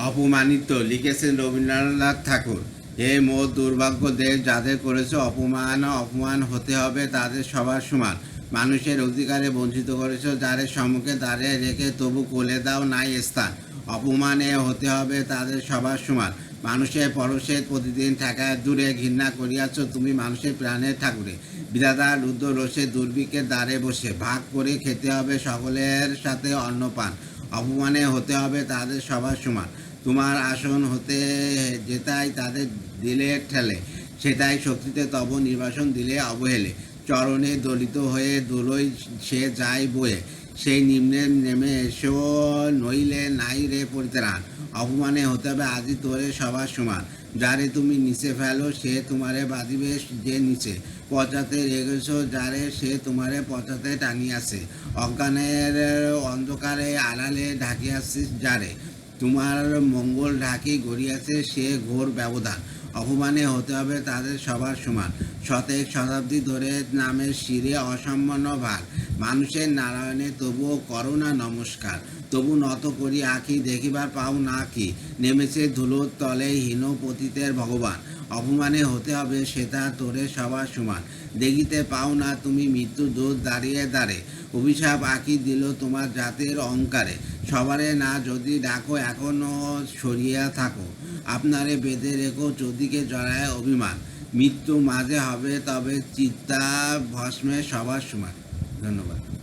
অপমানিত লিখেছেন রবীন্দ্রনাথ ঠাকুর। হে মোর দুর্ভাগ্য দেশ, যাদের করেছে অপমান, অপমান হতে হবে তাদের সবার সমান। মানুষের অধিকারে বঞ্চিত করেছ, যাদের সম্মুখে দাঁড়িয়ে রেখে তবু কোলে দাও নাই স্থান। অপমানে হতে হবে তাদের সবার সমান। মানুষের পরশের প্রতিদিন ঠেকায় দূরে ঘৃণা করিয়াছ তুমি মানুষের প্রাণের ঠাকুরে। বিধাতা রুদ্র রোষে দুর্ভিক্ষের দ্বারে বসে ভাগ করে খেতে হবে সকলের সাথে অন্নপান। অপমানে হতে হবে তাদের সবার সমান। তোমার আসন হতে যেটাই তাদের দিলে ঠেলে, সেটাই শক্তিতে তব নির্বাসন দিলে অবহেলে। চরণে দলিত হয়ে দোলই সে যায় বয়ে, সেই নিম্নে নেমে এসো নইলে নাই রে পরিত্রাণ। অপমানে হতে হবে আজি তোরে সবার সমান। যারে তুমি নিচে ফেলো সে তোমারে বাঁধিবে যে নিচে। পচাতে রেগেছ যারে সে তোমারে পচাতে টানিয়াছে। অজ্ঞানের অন্ধকারে আড়ালে ঢাকিয়াছিস যারে, তোমার মঙ্গল ঢাকি গড়িয়াছে সে ঘোর ব্যবধান। অপমানে হতে হবে তাদের সবার সমান। শতেক শতাব্দী ধরে নামের শিরে অসম্মান ভার। মানুষের নারায়ণে তবুও করো না নমস্কার। তবু নত করি আঁখি দেখিবার পাও না কি, নেমেছে ধুলোর তলে হীন পতিতের ভগবান। অপমানে হতে হবে সেটা তোরে সবার সমান। দেখিতে পাও না তুমি মৃত্যু দূর দাঁড়িয়ে দাঁড়ে, অভিশাপ আঁকি দিল তোমার জাতের অহংকারে। সবারে না যদি ডাকো এখনো সরিয়া থাকো, আপনারে বেঁধে রেখো চৌদিকে জড়ায় অভিমান। মৃত্যু মাঝে হবে তবে চিত্তা ভস্মে সবার সমান। ধন্যবাদ।